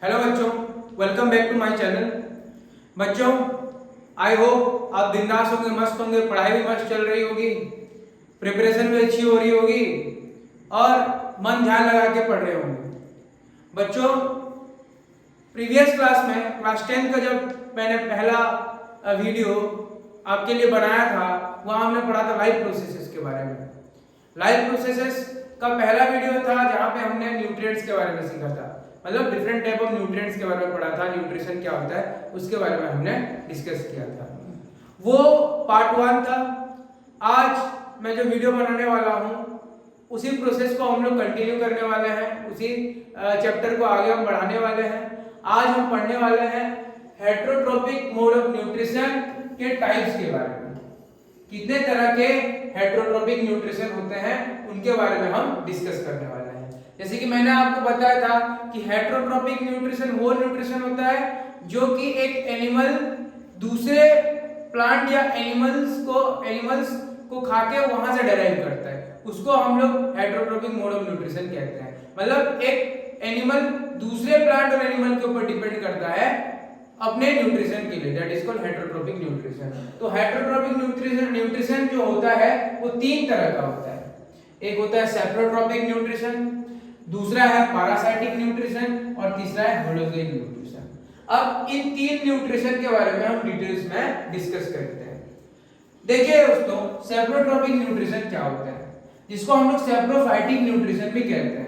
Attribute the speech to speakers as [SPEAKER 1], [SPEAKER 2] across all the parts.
[SPEAKER 1] Hello बच्चों, welcome back to my channel. बच्चों, I hope आप बिंदास होंगे, मस्त होंगे, पढ़ाई भी मस्त चल रही होगी, प्रिपरेशन भी अच्छी हो रही होगी और मन ध्यान लगा के पढ़ रहे होंगे। बच्चों, प्रीवियस क्लास में क्लास 10 का जब मैंने पहला वीडियो आपके लिए बनाया था, वहाँ हमने पढ़ा था लाइफ प्रोसेसेस के बारे में। लाइफ प्रोसेसेस का पहला वीडियो था जहाँ पे हमने न्यूट्रिएंट्स के बारे में सीखा था, मतलब डिफरेंट टाइप ऑफ न्यूट्रिएंट्स के बारे में पढ़ा था, न्यूट्रिशन क्या होता है उसके बारे में हमने डिस्कस किया था। वो पार्ट 1 था। आज मैं जो वीडियो बनाने वाला हूँ उसी प्रोसेस को हम लोग कंटिन्यू करने वाले हैं, उसी चैप्टर को आगे हम बढ़ाने वाले हैं। आज हम पढ़ने वाले हैं हेटरोट्रोपिक मोड ऑफ न्यूट्रिशन के टाइप्स के बारे में। कितने तरह के हेटरोट्रोपिक न्यूट्रिशन होते हैं उनके बारे में हम डिस्कस करने वाले हैं। जैसे कि मैंने आपको बताया था कि हेटरोट्रोपिक न्यूट्रिशन वो न्यूट्रिशन होता है जो कि एक एनिमल दूसरे प्लांट या एनिमल्स को खा के वहां से डेराइव करता है, उसको हम लोग हेटरोट्रोपिक मोड ऑफ न्यूट्रिशन कहते हैं। मतलब एक एनिमल दूसरे प्लांट और एनिमल के ऊपर डिपेंड करता है अपने न्यूट्रिशन के लिए, that is called heterotrophic nutrition. तो हेटरोट्रोपिक न्यूट्रिशन जो होता है वो 3 तरह का होता है। एक होता है सेप्रोट्रोपिक न्यूट्रिशन, दूसरा है पैरासाइटिक न्यूट्रिशन और तीसरा है होलोजेनिक न्यूट्रिशन। अब इन 3 न्यूट्रिशन के बारे में हम डिटेल्स में डिस्कस करते हैं। देखिए दोस्तों, सेप्रोट्रोपिक न्यूट्रिशन क्या होता है, जिसको हम लोग सेप्रोफाइटिक न्यूट्रिशन भी कहते हैं।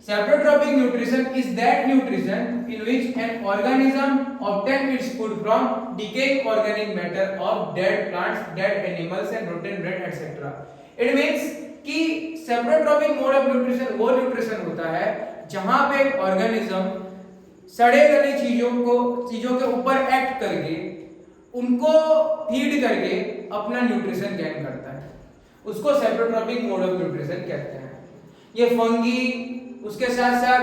[SPEAKER 1] Saprotropic nutrition is that nutrition in which an organism obtains its food from decaying organic matter of dead plants, dead animals and rotten bread etc. It means कि saprotropic mode of nutrition वो nutrition होता है जहां पे एक organism सड़े गले चीजों के ऊपर एक्ट करके उनको फीड करके अपना न्यूट्रिशन गेन करता है, उसको सेप्रोट्रोपिक मोड ऑफ न्यूट्रिशन कहते हैं। ये फंगी, उसके साथ साथ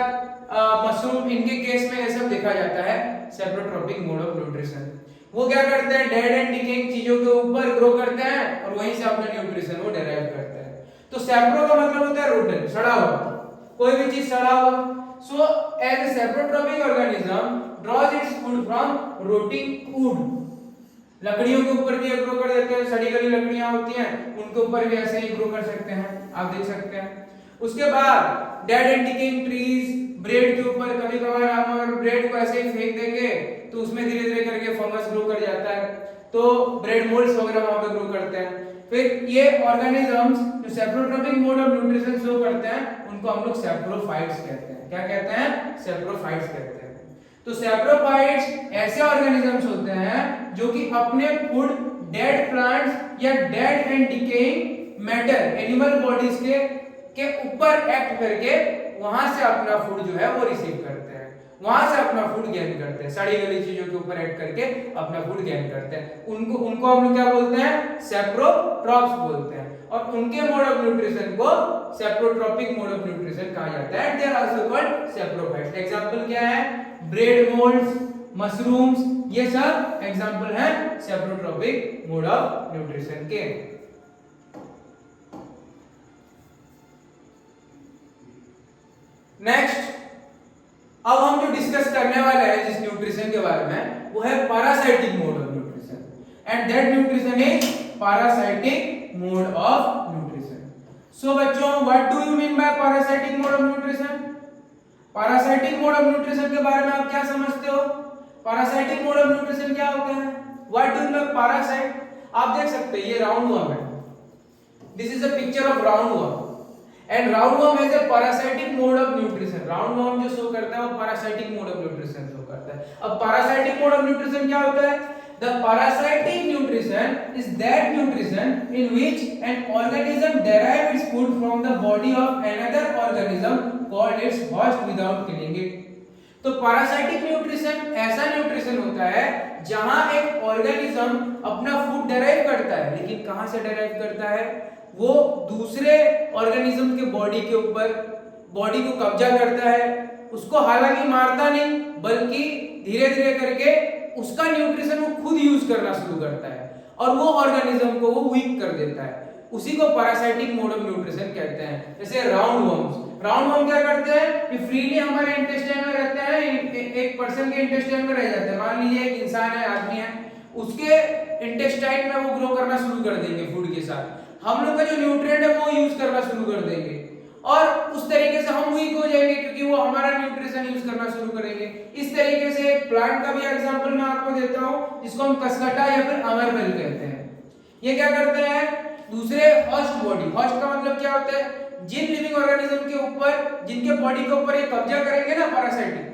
[SPEAKER 1] मशरूम, इनके केस में ये सब देखा जाता है सेप्रोट्रोपिक मोड ऑफ न्यूट्रिशन। वो क्या करते हैं, डेड एंड डिकेइंग चीजों के ऊपर ग्रो करते हैं और वहीं से अपना न्यूट्रिशन वो डेराइव करते हैं। तो सेप्रो का मतलब होता है रोटन, सड़ा हुआ, कोई भी चीज सड़ा हुआ। So as a saprotrophic organism draws its food from rotting wood. लकड़ियों के ऊपर भी ग्रो कर देते हैं, सड़ी गली लकड़ियां होती हैं उनके ऊपर भी ऐसे ही ग्रो कर सकते हैं, आप देख सकते हैं। उसके बाद dead and decaying trees, bread के ऊपर कभी कभार हम अगर ब्रेड को ऐसे ही फेंक देंगे तो उसमें धीरे धीरे करके फंगस ग्रो कर जाता है, तो ब्रेड मोल्ड्स वगैरह वहां पे ग्रो करते हैं। फिर ये ऑर्गेनिजम्स जो सेप्रोट्रोपिक मोड ऑफ न्यूट्रिशन शो करते हैं उनको हम लोग सेप्रोफाइट्स कहते हैं। क्या कहते हैं? सेप्रोफाइट्स कहते हैं। तो सेप्रोफाइट्स ऐसे ऑर्गेनिजम्स होते हैं जो कि अपने फूड डेड प्लांट्स या dead and decaying matter animal bodies के ऊपर एक्ट करके वहां से अपना फूड जो है वो रिसीव करते हैं, वहां से अपना फूड गेन करते हैं, सड़ी गली चीजों के ऊपर एक्ट करके अपना फूड गेन करते हैं। उनको हम लोग क्या बोलते हैं? सेप्रोट्रॉप्स बोलते हैं। और उनके मोड ऑफ न्यूट्रिशन को सेप्रोट्रोपिक मोड ऑफ न्यूट्रिशन कहा जाता है। They are also called saprophytes. Example क्या है? ब्रेड मोल्ड्स, मशरूम्स, ये सब एग्जांपल हैं सेप्रोट्रोपिक मोड ऑफ न्यूट्रिशन के। नेक्स्ट, अब हम जो डिस्कस करने वाले हैं जिस न्यूट्रिशन के बारे में वो है parasitic mode of nutrition and that nutrition is parasitic mode of nutrition. So बच्चों, what do you mean by parasitic mode of nutrition? Parasitic mode of nutrition के बारे में आप क्या समझते हो? पैरासाइटिक मोड ऑफ न्यूट्रिशन क्या होता है? What do you mean parasite? आप देख सकते हैं ये राउंड वर्म है, this is a picture of round worm and round worm has a parasitic mode of nutrition. Round worm जो शो करता है वो parasitic mode of nutrition show करता है। अब पैरासाइटिक मोड ऑफ न्यूट्रिशन क्या होता है? The parasitic nutrition is that nutrition in which an organism derive its food from the body of another organism called its host without killing it। तो parasitic nutrition ऐसा nutrition होता है जहां एक organism अपना फूड डेराइव करता है, लेकिन कहां से डेराइव करता है? वो दूसरे ऑर्गेनिज्म के बॉडी के ऊपर बॉडी को कब्जा करता है, उसको हालांकि मारता नहीं बल्कि धीरे धीरे करके उसका न्यूट्रिशन वो खुद यूज करना शुरू करता है और वो ऑर्गेनिज्म को वो वीक कर देता है। उसी को पैरासाइटिक मोड ऑफ न्यूट्रिशन कहते हैं। जैसे राउंड वर्म्स क्या करते हैं कि फ्रीली हमारे इंटेस्टाइन में रहते हैं, एक पर्सन के इंटेस्टाइन में रह जाते हैं। मान लीजिए एक इंसान है, आदमी है, उसके इंटेस्टाइन में वो ग्रो करना शुरू कर देंगे फूड के साथ। हम लोग का जो न्यूट्रिएंट है वो यूज करना शुरू कर देंगे और उस तरीके से हम वीक हो जाएंगे क्योंकि वो हमारा न्यूट्रिशन यूज करना शुरू करेंगे। इस तरीके से एक प्लांट का भी एग्जांपल मैं आपको देता हूं जिसको हम कसकटा या फिर अमरबेल कहते हैं। ये क्या करते हैं, दूसरे होस्ट बॉडी, होस्ट का मतलब क्या होता है, जिन लिविंग ऑर्गेनिज्म के ऊपर, जिनके बॉडी के ऊपर ये कब्जा करेंगे ना पैरासाइटिक,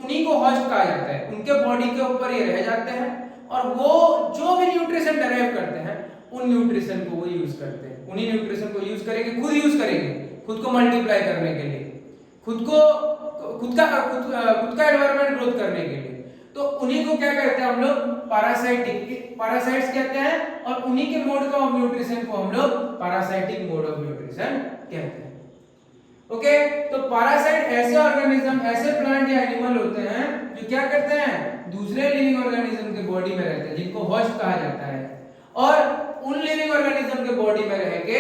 [SPEAKER 1] उन्हीं को होस्ट कहा जाता है। उनके बॉडी के ऊपर ये रह जाते हैं और वो जो भी न्यूट्रिशन डराइव करते हैं उन न्यूट्रिशन को वो यूज करते हैं, उन्हीं न्यूट्रिशन को यूज करेंगे, खुद यूज करेंगे, खुद को मल्टीप्लाई करने के लिए, खुद का एनवायरनमेंट ग्रोथ करने के लिए। तो उन्हीं को क्या कहते हैं हम लोग, पैरासाइट्स कहते हैं और उन्हीं के मोड ऑफ न्यूट्रिशन को हम लोग पैरासाइटिक मोड ऑफ न्यूट्रिशन कहते हैं। ओके, तो पैरासाइट ऐसे ऑर्गेनिज्म, ऐसे प्लांट या एनिमल होते हैं जो क्या करते हैं, दूसरे लिविंग ऑर्गेनिज्म के बॉडी में रहते हैं, जिनको होस्ट कहा जाता है, और उन लिविंग ऑर्गेनिज्म के बॉडी में रह के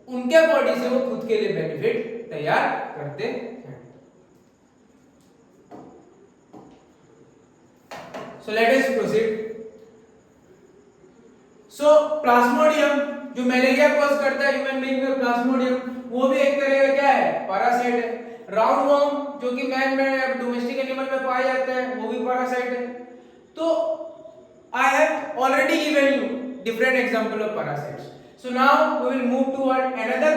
[SPEAKER 1] उनके बॉडी से वो खुद के लिए बेनिफिट तैयार करते हैं। So let us proceed. So Plasmodium जो मलेरिया कॉज करता है ह्यूमन बीइंग में, प्लाज्मोडियम वो भी एक तरह का क्या है, पैरासाइट है। राउंड वॉर्म जो कि मैन में डोमेस्टिक एनिमल में पाए जाते हैं वो भी पैरासाइट है। तो I have already given you different example of parasites. So now we will move toward another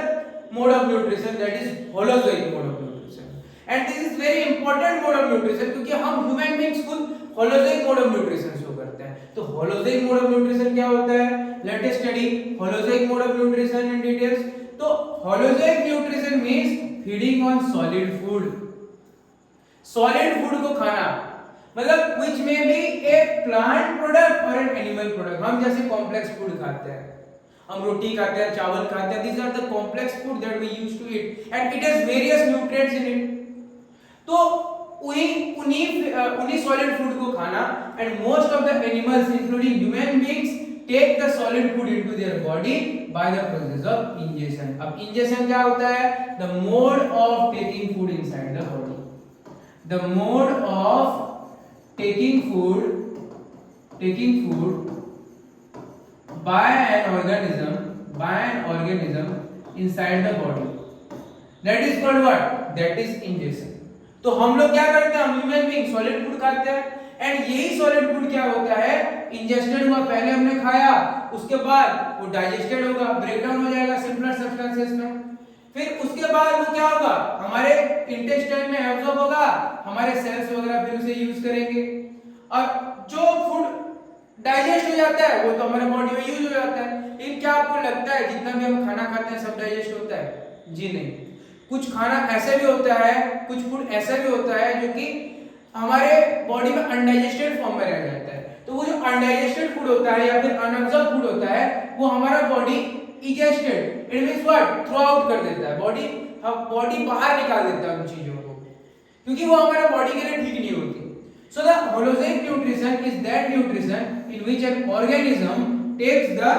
[SPEAKER 1] mode of nutrition, that is holozoic mode of nutrition. And this is very important mode of nutrition क्योंकि हम human beings खुद holozoic mode of nutrition show करते हैं। तो holozoic mode of nutrition क्या होता है, let us study holozoic mode of nutrition in details. तो holozoic nutrition means feeding on solid food. solid food को खाना मतलब which may be a plant product or an animal product. हम जैसे complex food खाते हैं, हम रोटी खाते हैं, चावल खाते हैं, these are the complex food that we used to eat and it has various nutrients in it. तो उन्हीं solid food को खाना and most of the animals including human beings take the solid food into their body by the process of ingestion. अब ingestion क्या होता है, the mode of taking food inside the body, the mode of taking food by an organism inside the body, that is called what, that is ingestion. तो हम लोग क्या करते हैं, हम ह्यूमन बीइंग सॉलिड फूड खाते हैं एंड यही सॉलिड फूड क्या होता है, इंजेस्टेड हुआ, पहले हमने खाया, उसके बाद वो डाइजेस्टेड होगा, ब्रेकडाउन हो जाएगा सिंपलर सब्सटेंसेस में, फिर उसके बाद वो क्या होगा, हमारे इंटेस्टाइन में एब्जॉर्ब होगा, हमारे सेल्स वगैरह फिर उसे यूज करेंगे और जो फूड डाइजेस्ट हो जाता है वो तो हमारे बॉडी में यूज हो जाता है। लेकिन क्या आपको लगता है जितना भी हम खाना खाते हैं सब डाइजेस्ट होता है? जी नहीं, कुछ खाना ऐसे भी होता है, कुछ फूड ऐसा भी होता है जो कि हमारे बॉडी में अनडाइजेस्टेड फॉर्म में रह जाता है। तो वो जो अनडाइजेस्टेड फूड होता है या फिर अनअब्जॉर्ब फूड होता है वो हमारा body ingested, it means what, throw out कर देता है, बॉडी बाहर निकाल देता है उन चीजों को, क्योंकि वो हमारे बॉडी के लिए ठीक नहीं होती। So the holozoic nutrition is that nutrition in which an organism takes the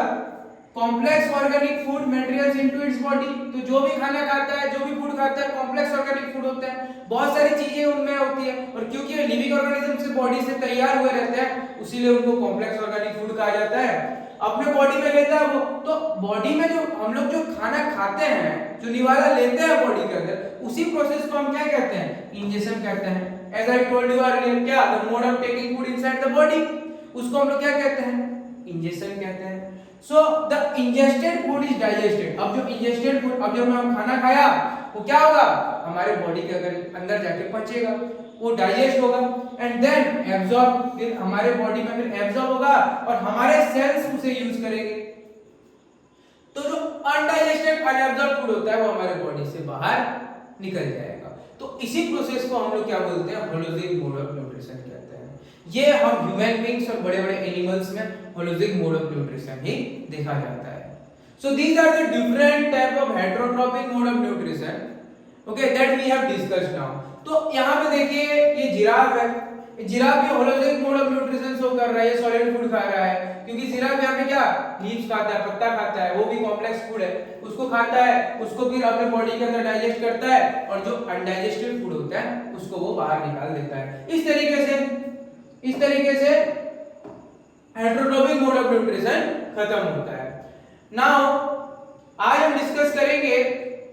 [SPEAKER 1] complex organic food materials into its body. तो जो भी खाना खाता है, जो भी फूड खाता है, कॉम्प्लेक्स ऑर्गेनिक फूड होता है, बहुत सारी चीजें उनमें होती है और क्योंकि वे लिविंग ऑर्गेनिज्म से बॉडी से तैयार हुए रहते हैं उसीलिए उनको कॉम्प्लेक्स ऑर्गेनिक फूड कहा जाता है। अपने बॉडी में लेता है वो, तो बॉडी में जो हम लोग जो खाना खाते हैं, जो निवाला लेते हैं बॉडी के अंदर, उसी प्रोसेस को हम क्या कहते हैं, इंजेक्शन कहते हैं। As I told you earlier, क्या the mode of taking food inside the body, उसको हम लोग क्या कहते हैं, इंजेक्शन कहते हैं। So the ingested food is digested. अब जो ingested food, अब जब हम खाना खाया वो क्या होगा, हमारे बॉडी के अंदर जाके पचेगा, वो डाइजेस्ट होगा एंड देन एब्जॉर्ब, फिर हमारे बॉडी में फिर एब्जॉर्ब होगा और हमारे सेल्स उसे यूज करेंगे। तो जो अनडाइजेस्टेड अनएब्जॉर्ब फूड होता है वो हमारे बॉडी से बाहर निकल जाएगा। तो इसी प्रोसेस को हम लोग क्या बोलते हैं, होलोजिक मोड ऑफ न्यूट्रिशन कहते हैं। ये हम ह्यूमन बीइंग्स और बड़े-बड़े एनिमल्स में होलोजिक मोड ऑफ न्यूट्रिशन ही देखा जाता है। So these are the different type of heterotrophic mode of nutrition, okay, that we have discussed now. तो यहां पे देखिए ये जिराफ है, जिराफ ये holozoic mode of nutrition show कर रहा है, ये सॉलिड फूड खा रहा है, क्योंकि जिराफ यहाँ पे क्या लीव्स खाता है, पत्ता खाता है, वो भी कॉम्प्लेक्स फूड है, उसको खाता है, उसको फिर अपने बॉडी के अंदर डाइजेस्ट करता है और जो अनडाइजेस्टेड फूड होता है उसको वो बाहर निकाल देता है। इस तरीके से हेटेरोट्रॉपिक मोड ऑफ न्यूट्रिशन खत्म होता है। नाउ आज हम डिस्कस करेंगे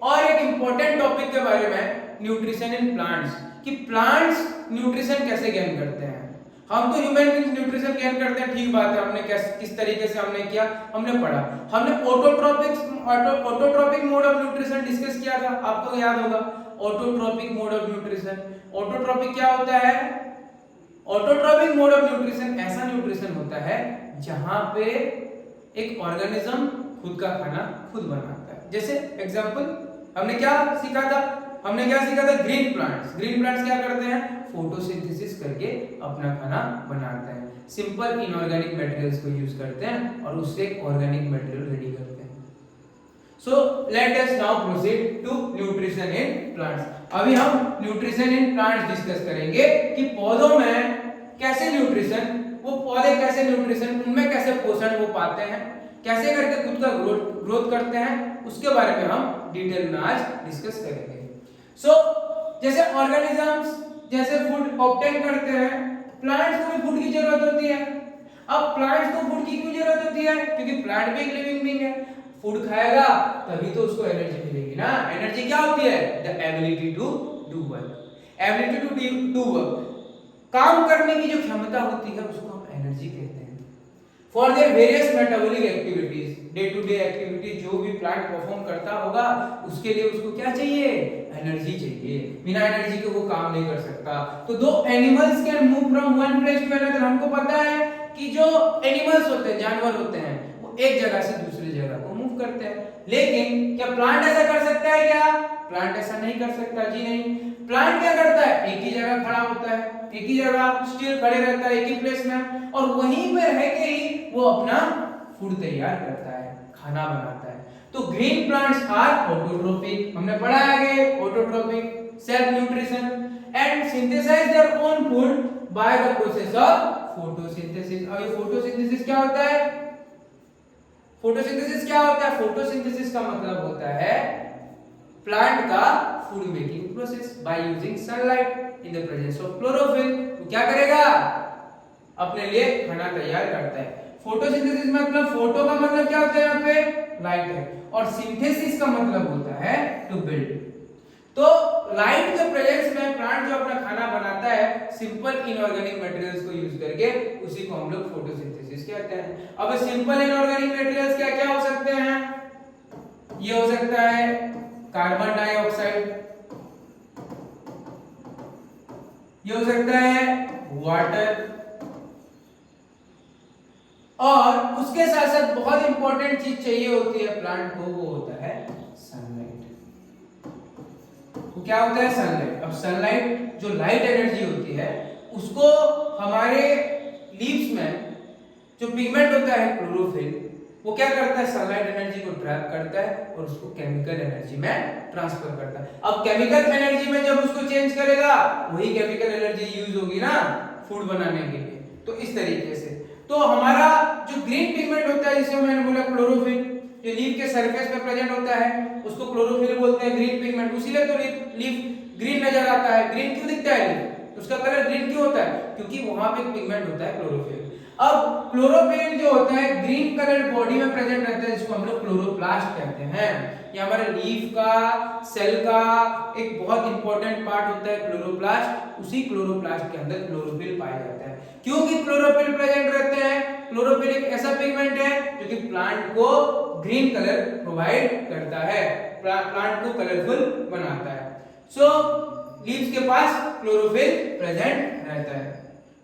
[SPEAKER 1] और एक इंपॉर्टेंट टॉपिक के बारे में, न्यूट्रिशन इन प्लांट्स, कि प्लांट्स न्यूट्रिशन कैसे गेन करते हैं। हम तो ह्यूमन बींग्स न्यूट्रिशन गेन करते हैं, ठीक बात है, हमने किस तरीके से हमने किया, हमने पढ़ा, हमने autotrophic mode of nutrition discuss किया था, आपको याद होगा। Autotrophic mode of nutrition, autotrophic क्या होता है? ऑटोट्रोपिक मोड ऑफ न्यूट्रिशन ऐसा न्यूट्रिशन होता है जहां पे एक ऑर्गेनिज्म खुद का खाना खुद बनाता है। जैसे एग्जांपल हमने क्या सीखा था? ग्रीन प्लांट्स क्या करते हैं? फोटोसिंथेसिस करके अपना खाना बनाते हैं, सिंपल इनऑर्गेनिक मटेरियल्स को यूज करते हैं और उससे ऑर्गेनिक मटेरियल रेडी करते हैं। So let us now proceed to nutrition in plants. अभी हम न्यूट्रिशन इन प्लांट्स डिस्कस करेंगे कि पौधों में कैसे न्यूट्रिशन, वो पौधे कैसे न्यूट्रिशन, उनमें कैसे पोषण वो पाते हैं, कैसे करके खुद का ग्रोथ करते हैं, उसके बारे में हम डिटेल में आज डिस्कस करेंगे। सो जैसे ऑर्गेनिजम्स जैसे फूड ऑब्टेन करते हैं, प्लांट्स को भी फूड की जरूरत होती है। अब प्लांट्स को फूड की क्यों जरूरत होती है? क्योंकि प्लांट भी एक लिविंग बीइंग है, फूड खाएगा तभी तो उसको एनर्जी मिलेगी ना। एनर्जी क्या होती है? The ability to do work, ability to do work, काम करने की जो क्षमता होती है उसको हम एनर्जी कहते हैं। For their various metabolic activities, day to day activity जो भी प्लांट परफॉर्म करता होगा उसके लिए उसको क्या चाहिए? एनर्जी चाहिए, बिना एनर्जी के वो काम नहीं कर सकता। तो दो animals can move from one place to another, हमको पता है कि जो एनिमल्स होते हैं, जानवर होते हैं, वो एक जगह से दूसरी जगह को मूव करते हैं, लेकिन क्या प्लांट ऐसा कर सकता है? क्या प्लांट ऐसा नहीं कर सकता? जी नहीं। प्लांट क्या करता है? एक ही जगह खड़ा होता है, एक ही जगह स्टिल खड़े रहता है, एक ही प्लेस में, और वहीं पे रह के ही वो अपना फूड तैयार करता है, खाना बनाता है। तो ग्रीन प्लांट्स आर ऑटोट्रोपिक, हमने पढ़ा आगे, autotrophic self nutrition and synthesize their own food by the process of photosynthesis. अब ये फोटोसिंथेसिस क्या होता है? फोटोसिंथेसिस का मतलब होता है प्लांट का food making process by using sunlight in the presence of chlorophyll. तो क्या करेगा? अपने लिए खाना तैयार करता है। फोटोसिंथेसिस मतलब, फोटो का मतलब क्या होता है? यहाँ पे लाइट है, और सिंथेसिस का मतलब होता है टू बिल्ड। तो लाइट के प्रेजेंस में प्लांट जो अपना खाना बनाता है सिंपल इनऑर्गेनिक मटेरियल्स को यूज करके, उसी को हम लोग फोटोसिंथेसिस कहते हैं। अब सिंपल इनऑर्गेनिक मटेरियल्स क्या क्या हो सकते हैं? ये हो सकता है कार्बन डाइऑक्साइड, ये हो सकता है वाटर, और उसके साथ साथ बहुत इंपॉर्टेंट चीज चाहिए होती है प्लांट को, वो होता है सनलाइट। वो क्या होता है? सनलाइट। अब सनलाइट जो लाइट एनर्जी होती है उसको हमारे लीव्स में जो पिगमेंट होता है क्लोरोफिल, वो क्या करता है? सनलाइट एनर्जी को ट्रैप करता है और उसको केमिकल एनर्जी में ट्रांसफर करता है। अब केमिकल एनर्जी में जब उसको चेंज करेगा, वही केमिकल एनर्जी यूज होगी ना फूड बनाने के लिए। तो इस तरीके से तो हमारा जो ग्रीन पिगमेंट होता है, जिसे मैंने बोला क्लोरोफिल, जो लीफ के सरफेस पे प्रेजेंट होता है उसको क्लोरोफिल बोलते हैं, ग्रीन पिगमेंट। उसीलिए तो लीफ ग्रीन नजर आता है। ग्रीन क्यों दिखता है लीफ? उसका कलर ग्रीन क्यों होता है? क्योंकि वहां पे पिगमेंट होता है क्लोरोफिल। अब क्लोरोफिल जो होता है ग्रीन कलर बॉडी में प्रेजेंट रहता है, जिसको हम लोग क्लोरोप्लास्ट कहते हैं। ये हमारे लीफ का, सेल का एक बहुत इंपॉर्टेंट पार्ट होता है क्लोरोप्लास्ट। उसी क्लोरोप्लास्ट के अंदर क्लोरोफिल पाया जाता है। क्योंकि क्लोरोफिल प्रेजेंट रहते हैं, क्लोरोफिल एक ऐसा पिगमेंट है जो कि प्लांट को ग्रीन कलर प्रोवाइड करता है, प्लांट को कलरफुल बनाता है। सो लीव्स के पास क्लोरोफिल प्रेजेंट रहता है।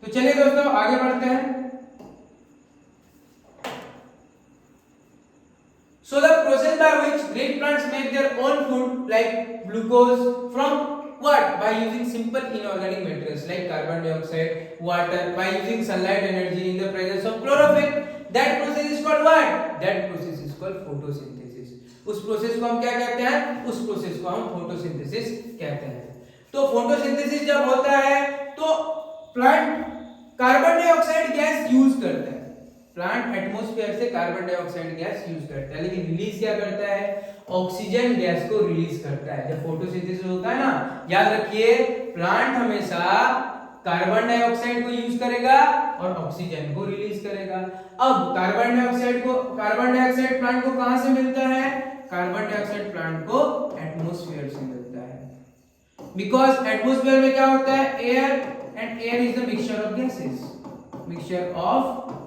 [SPEAKER 1] तो चलिए दोस्तों आगे बढ़ते हैं। So the process by which green plants make their own food like glucose from what? By using simple inorganic materials like carbon dioxide, water, by using sunlight energy in the presence of chlorophyll. That process is called what? That process is called photosynthesis. उस process को हम क्या कहते हैं? उस process को हम photosynthesis कहते हैं। तो फोटोसिंथेसिस जब होता है तो प्लांट एटमॉस्फेयर से कार्बन डाइऑक्साइड गैस यूज करता है, लेकिन रिलीज क्या करता है, ऑक्सीजन गैस को रिलीज करता है जब फोटोसिंथेसिस होता है ना। याद रखिए प्लांट हमेशा कार्बन डाइऑक्साइड को यूज करेगा और ऑक्सीजन को रिलीज करेगा। अब कार्बन डाइऑक्साइड प्लांट को कहां से मिलता है, कार्बन डाइऑक्साइड प्लांट को एटमॉस्फेयर से मिलता है। बिकॉज एटमॉस्फेयर में क्या होता है, air, and air is the mixture of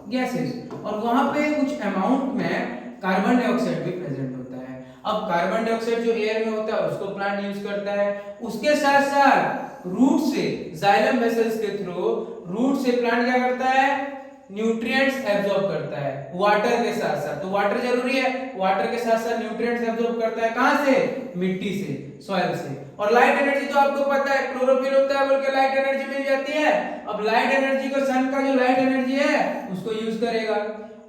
[SPEAKER 1] gases, और वहां पे कुछ अमाउंट में कार्बन डाइऑक्साइड भी प्रेजेंट होता है। अब कार्बन डाइऑक्साइड जो एयर में होता है उसको प्लांट यूज करता है, उसके साथ साथ रूट से, जाइलम वेसल्स के थ्रू रूट से प्लांट क्या करता है, न्यूट्रिएंट्स एब्जॉर्ब करता है वाटर के साथ साथ। तो वाटर जरूरी है, वाटर के साथ साथ न्यूट्रिएंट्स एब्जॉर्ब करता है कहां से, मिट्टी से, सॉइल से। और लाइट एनर्जी तो आपको पता है, क्लोरोफिल होता है बोल के लाइट एनर्जी मिल जाती है। अब लाइट एनर्जी को सन का जो लाइट एनर्जी है उसको यूज करेगा,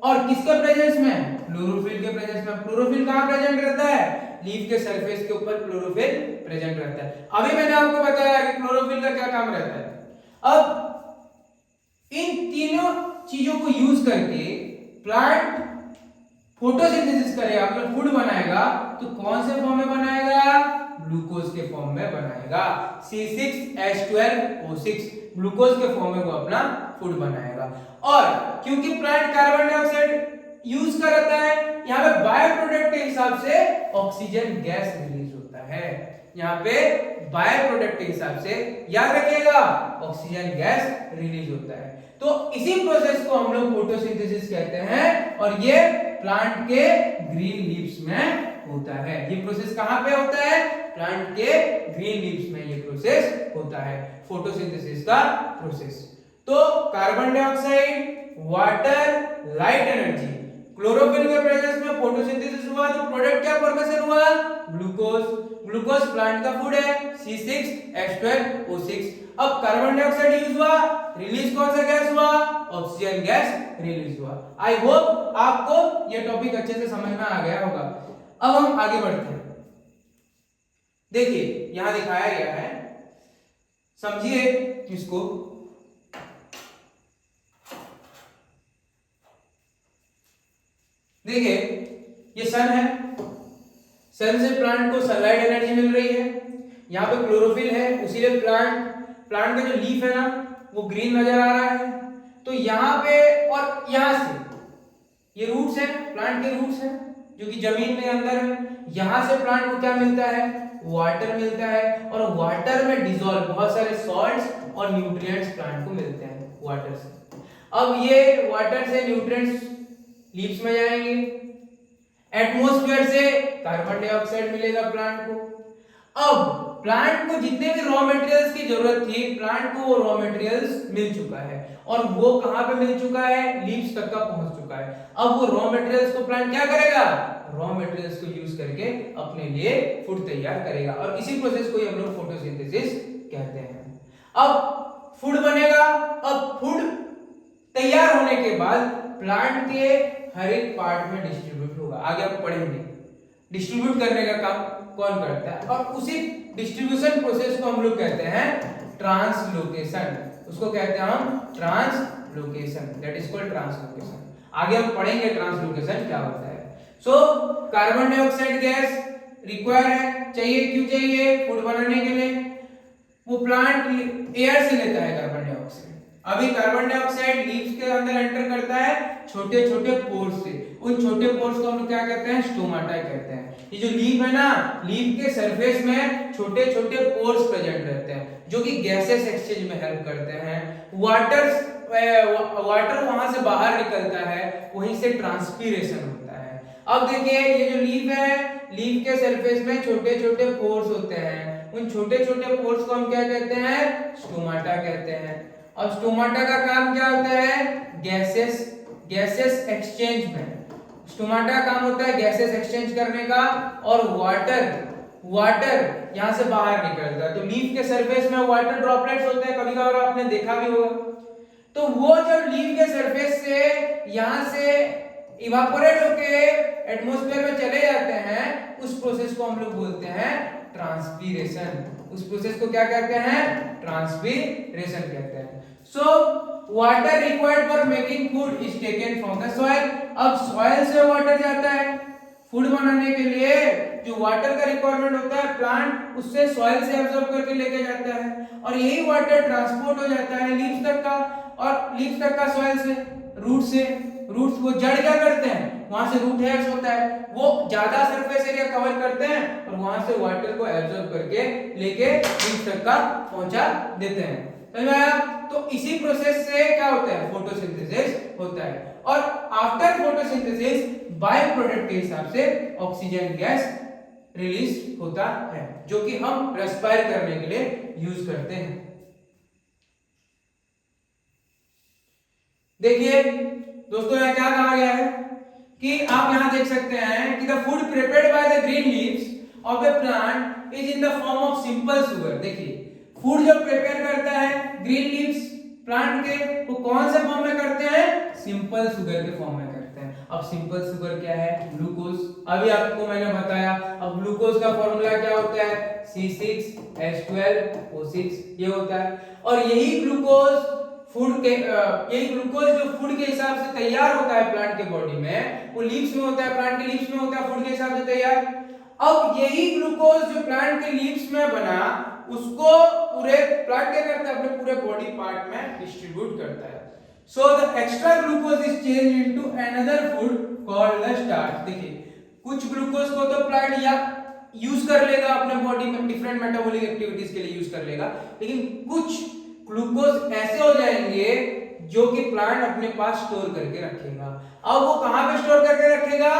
[SPEAKER 1] और किसके प्रेजेंस में, क्लोरोफिल के प्रेजेंस में। क्लोरोफिल कहां प्रेजेंट रहता है, लीफ के सरफेस के ऊपर क्लोरोफिल प्रेजेंट रहता है। अभी मैंने आपको बताया कि क्लोरोफिल का क्या काम रहता है। अब इन तीनों चीजों को यूज करके प्लांट फोटोसिंथेसिस करेगा, मतलब फूड बनाएगा, तो कौन से फॉर्म में बनाएगा, ग्लूकोज के फॉर्म में बनाएगा। C6H12O6 ग्लूकोज के फॉर्म में वो अपना फूड बनाएगा। और क्योंकि प्लांट कार्बन डाइऑक्साइड यूज करता है, यहाँ पे बायो प्रोडक्ट के हिसाब से ऑक्सीजन गैस रिलीज होता है। यहाँ पे बायो प्रोडक्ट के हिसाब से याद रखिएगा ऑक्सीजन गैस रिलीज होता है। तो इसी प्रोसेस को हम लोग फोटोसिंथेसिस कहते हैं, और ये प्लांट के ग्रीन लीव्स में होता है। ये प्रोसेस कहां पे होता है, प्लांट के ग्रीन लीव्स में ये प्रोसेस होता है, फोटोसिंथेसिस का प्रोसेस। तो carbon dioxide, water, light energy, chlorophyll के प्रेजेंस में फोटोसिंथेसिस हुआ, तो प्रोडक्ट क्या फॉर्मेशन हुआ, ग्लूकोज। ग्लूकोज प्लांट का फूड है, C6H12O6। अब कार्बन डाइऑक्साइड यूज हुआ, रिलीज कौन सा गैस हुआ, ऑक्सीजन गैस रिलीज हुआ। आई होप आपको यह टॉपिक अच्छे से समझ में आ गया होगा। अब हम आगे बढ़ते हैं। देखिए यहां दिखाया गया है, समझिए इसको। देखिए ये सन है, सन से प्लांट को सनलाइट एनर्जी मिल रही है। यहाँ पे क्लोरोफिल है, उसीलिए प्लांट का जो लीफ है ना वो ग्रीन नजर आ रहा है। तो यहाँ पे और यहाँ से ये रूट्स हैं, प्लांट के रूट्स हैं जो कि जमीन में अंदर है। यहाँ से प्लांट को क्या मिलता है, वाटर मिलता है, और वाटर में डिसॉल्व बहुत सारे सॉल्ट्स और न्यूट्रिएंट्स प्लांट को मिलते हैं वाटर से। अब ये वाटर से न्यूट्रिएंट्स लीव्स में जाएंगे, एटमॉस्फेयर से कार्बन डाइऑक्साइड मिलेगा प्लांट को। अब प्लांट को जितने भी रॉ मटेरियल्स की जरूरत थी, प्लांट को वो रॉ मटेरियल्स मिल चुका है, और वो कहां पे मिल चुका है, लीव्स तक का पहुंच चुका है। अब वो रॉ मटेरियल्स को प्लांट क्या करेगा, रॉ मटेरियल्स को यूज करके अपने लिए फूड तैयार करेगा, और इसी प्रोसेस को ही हम लोग फोटोसिंथेसिस कहते हैं। अब फूड बनेगा, अब फूड तैयार होने के बाद प्लांट के हर एक पार्ट में डिस्ट्रीब्यूट होगा। आगे आप पढ़ेंगे डिस्ट्रीब्यूट करने का काम कौन करता है, और उसी डिस्ट्रीब्यूशन प्रोसेस को हम लोग कहते हैं ट्रांसलोकेशन। उसको कहते हैं हम translocation, that is called translocation. आगे हम पढ़ेंगे ट्रांसलोकेशन क्या होता है। So carbon dioxide gas require है, चाहिए, क्यों चाहिए, फूड बनाने के लिए। वो प्लांट एयर से लेता है कार्बन डाइऑक्साइड। अभी कार्बन डाइऑक्साइड लीव्स के अंदर एंटर करता है छोटे छोटे पोर्स से। उन छोटे पोर्स को हम लोग क्या कहते हैं, स्टोमाटा कहते हैं। ये जो लीफ है ना, लीफ के सरफेस में छोटे छोटे पोर्स प्रेजेंट रहते हैं जो कि गैसेस एक्सचेंज में हेल्प करते हैं। वाटर वहां से बाहर निकलता है, वहीं से ट्रांसपीरेशन होता है। अब देखिए ये जो लीफ है, लीफ के सरफेस में छोटे छोटे पोर्स होते हैं। उन छोटे छोटे पोर्स को हम क्या कहते हैं, स्टोमाटा कहते हैं। अब स्टोमाटा का काम क्या होता है, गैसेस एक्सचेंज में। स्टोमाटा का काम होता है गैसेस एक्सचेंज करने का, और वाटर यहां से बाहर निकलता है। तो लीफ के सरफेस में वाटर ड्रॉपलेट्स होते हैं, कभी कभार आपने देखा भी होगा। तो वो जब लीफ के सरफेस से यहां से इवापोरेट होके एटमॉस्फेयर में चले जाते हैं, उस प्रोसेस को हम लोग बोलते हैं ट्रांसपीरेशन। उस प्रोसेस को क्या कहते हैं? ट्रांसपीरेशन कहते हैं। So water required for making food is taken from the soil. अब सॉइल से वाटर जाता है फूड बनाने के लिए, जो वाटर का रिक्वायरमेंट होता है प्लांट उससे सॉइल से एब्जॉर्ब करके लेके जाता है, और यही वाटर ट्रांसपोर्ट हो जाता है लीव्स तक का, और लीव्स तक का सॉइल से, रूट से। रूट्स वो जड़ क्या करते हैं, वहां से रूट हेयर्स होता है, वो ज्यादा सरफेस एरिया कवर करते हैं और वहां से वाटर को एब्जॉर्ब करके लेके लीव्स तक का पहुंचा देते हैं। समझ में आया? तो इसी प्रोसेस से क्या होता है? फोटोसिंथेसिस होता है। और आफ्टर फोटोसिंथेसिस बाय प्रोडक्ट के हिसाब से ऑक्सीजन गैस रिलीज होता है, जो कि हम रेस्पायर करने के लिए यूज करते हैं। देखिए दोस्तों, यहां क्या कहा गया है कि आप यहां देख सकते हैं कि the food prepared by the green leaves of A plant is in the form of simple sugar. देखिए फूड जो प्रिपेयर करता है ग्रीन लीव्स प्लांट के, वो कौन से फॉर्म में करते हैं? सिंपल शुगर के फॉर्म में करते हैं। अब सिंपल शुगर क्या है? ग्लूकोज। अभी आपको मैंने बताया। अब ग्लूकोज का फॉर्मूला क्या होता है? C6H12O6 ये होता है। और यही ग्लूकोज जो फूड के हिसाब से तैयार होता है प्लांट के बॉडी में, वो लीव्स में होता है, प्लांट के लीव्स में होता है फूड के हिसाब से तैयार। अब यही ग्लूकोज जो प्लांट के लीव्स में बना, उसको पूरे प्लांट क्या करता है? अपने पूरे बॉडी पार्ट में डिस्ट्रीब्यूट करता है। So the extra glucose is change into another food called the starch. देखिए कुछ ग्लूकोज को तो प्लांट या यूज कर लेगा अपने बॉडी में डिफरेंट मेटाबॉलिक एक्टिविटीज के लिए यूज कर लेगा, लेकिन कुछ ग्लूकोज ऐसे हो जाएंगे जो कि प्लांट अपने पास स्टोर करके रखेगा। अब वो कहां पे स्टोर करके रखेगा?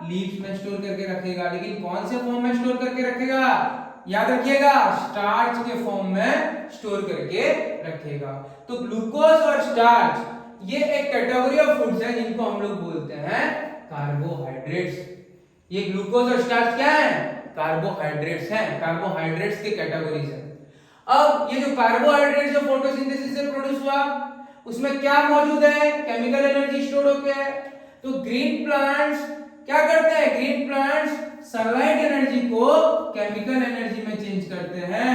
[SPEAKER 1] लीव्स में स्टोर करके रखेगा, लेकिन कौन से फॉर्म में स्टोर करके रखेगा? याद रखिएगा, स्टार्च के फॉर्म में स्टोर करके रखेगा। तो ग्लूकोज और स्टार्च ये एक कैटेगरी ऑफ फूड्स है जिनको हम लोग बोलते हैं कार्बोहाइड्रेट्स। ये ग्लूकोज और स्टार्च क्या है? कार्बोहाइड्रेट्स हैं, कार्बोहाइड्रेट्स की कैटेगरीज है। अब ये जो कार्बोहाइड्रेट जो फोटोसिंथेसिस से प्रोड्यूस हुआ, उसमें क्या मौजूद है? केमिकल एनर्जी स्टोर होके है। तो ग्रीन प्लांट्स क्या करते हैं? ग्रीन प्लांट्स सनलाइट एनर्जी को केमिकल एनर्जी में चेंज करते हैं।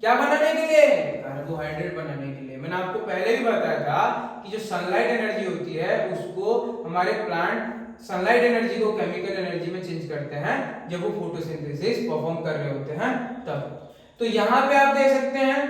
[SPEAKER 1] क्या बनाने के लिए? कार्बोहाइड्रेट बनाने के लिए। मैंने आपको पहले भी बताया था कि जो सनलाइट एनर्जी होती है उसको हमारे प्लांट सनलाइट एनर्जी को केमिकल एनर्जी में चेंज करते हैं जब वो फोटोसिंथेसिस परफॉर्म कर रहे होते हैं तब। तो यहां पे आप देख सकते हैं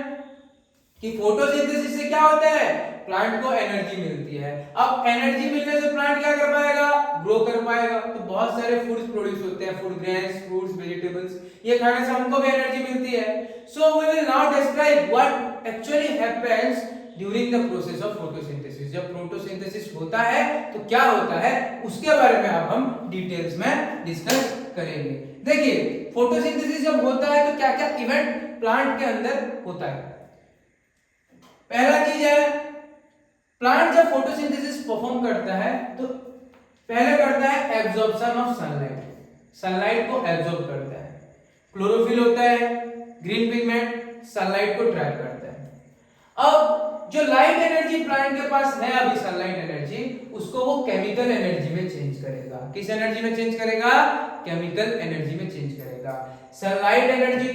[SPEAKER 1] कि फोटोसिंथेसिस से क्या होता है? प्लांट को एनर्जी मिलती है। अब एनर्जी मिलने से प्लांट क्या कर पाएगा? ग्रो कर पाएगा। तो बहुत सारे फूड्स प्रोड्यूस होते हैं, फूड ग्रेन्स, फ्रूट्स, वेजिटेबल्स, ये खाने से हमको भी एनर्जी मिलती है। So we will now describe what actually happens during the process of photosynthesis. जब फोटोसिंथेसिस होता है तो क्या होता है उसके बारे में अब हम डिटेल्स में डिस्कस करेंगे। देखिए फोटोसिंथेसिस जब होता है तो क्या क्या इवेंट प्लांट के अंदर होता है। पहला चीज है, प्लांट जब फोटोसिंथेसिस परफॉर्म करता है तो पहले करता है एब्जॉर्प्शन ऑफ सनलाइट, सनलाइट को एब्जॉर्ब करता है। क्लोरोफिल होता है, ग्रीन पिगमेंट सनलाइट को ट्रैप करता है। अब जो लाइट एनर्जी प्लांट के पास है अभी सनलाइट एनर्जी, उसको वो केमिकल एनर्जी में चेंज करेगा। किस एनर्जी में चेंज करेगा? केमिकल एनर्जी में चेंज करेगा। सनलाइट एनर्जी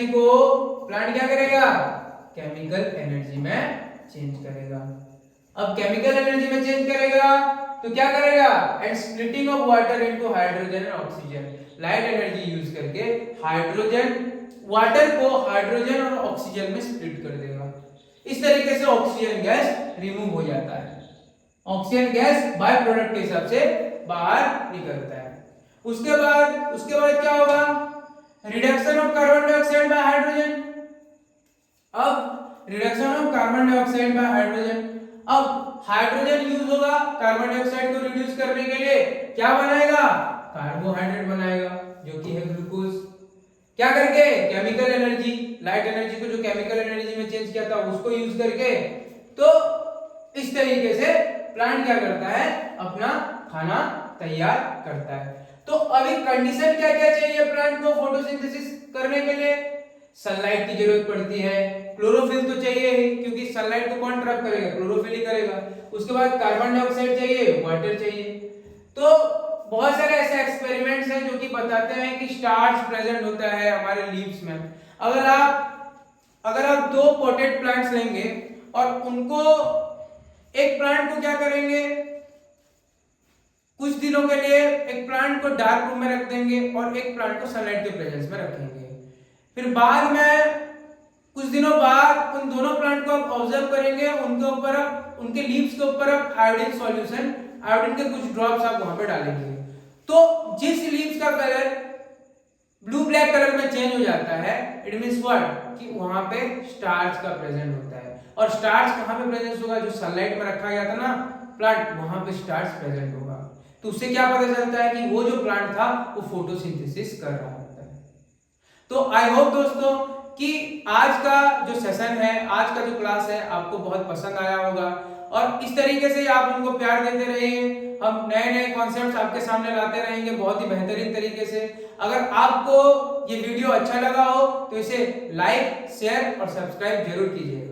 [SPEAKER 1] को प्लांट क्या करेगा? केमिकल एनर्जी में चेंज करेगा। अब केमिकल एनर्जी में चेंज करेगा तो क्या करेगा? And splitting of water into hydrogen and oxygen, light energy use करके वाटर को हाइड्रोजन और ऑक्सीजन में स्प्लिट कर देगा। इस तरीके से ऑक्सीजन गैस रिमूव हो जाता है। ऑक्सीजन गैस बाय प्रोडक्ट के हिसाब से बाहर निकलता है। उसके बाद क्या होगा? Reduction of carbon dioxide by hydrogen. अब reduction of carbon dioxide by hydrogen, अब हाइड्रोजन यूज होगा कार्बन डाइऑक्साइड को रिड्यूस करने के लिए, क्या बनाएगा? कार्बोहाइड्रेट बनाएगा जो कि है ग्लूकोज। क्या करके? केमिकल एनर्जी, लाइट एनर्जी को जो केमिकल एनर्जी में चेंज किया था उसको यूज करके। तो इस तरीके से प्लांट क्या करता है? अपना खाना तैयार करता है। तो अभी कंडीशन क्या क्या चाहिए प्लांट को फोटोसिंथेसिस करने के लिए? सनलाइट की जरूरत पड़ती है, क्लोरोफिल तो चाहिए ही क्योंकि सनलाइट को कौन ट्रैप करेगा? क्लोरोफिल ही करेगा। उसके बाद कार्बन डाइऑक्साइड चाहिए, वाटर चाहिए। तो बहुत सारे ऐसे एक्सपेरिमेंट्स हैं जो कि बताते हैं कि स्टार्च प्रेजेंट होता है हमारे लीव्स में। अगर आप दो पोटेड प्लांट्स लेंगे और उनको, एक प्लांट को क्या करेंगे, कुछ दिनों के लिए एक प्लांट को डार्क रूम में रख देंगे और एक प्लांट को सनलाइट के प्रेजेंस में रखेंगे। फिर बाद में कुछ दिनों बाद उन दोनों प्लांट को आप ऑब्जर्व करेंगे, उनके ऊपर आप, उनके लीव्स के ऊपर आप आयोडीन सॉल्यूशन, आयोडीन के कुछ ड्रॉप्स आप वहां पे डालेंगे। तो जिस लीव्स का कलर ब्लू ब्लैक कलर में चेंज हो जाता है, इट मींस व्हाट, कि वहां पे स्टार्च का प्रेजेंट होता है। और स्टार्च कहां पे प्रेजेंट होगा, जो सनलाइट में रखा गया था ना प्लांट, वहां पे स्टार्च प्रेजेंट होगा। तो उससे क्या पता चलता है कि वो जो प्लांट था वो फोटोसिंथेसिस कर रहा होता है। तो आई होप दोस्तों कि आज का जो सेशन है, आज का जो क्लास है, आपको बहुत पसंद आया होगा और इस तरीके से आप हमको प्यार देते रहिए। हम नए नए कॉन्सेप्ट्स आपके सामने लाते रहेंगे बहुत ही बेहतरीन तरीके से। अगर आपको ये वीडियो अच्छा लगा हो तो इसे लाइक, शेयर और सब्सक्राइब जरूर कीजिएगा।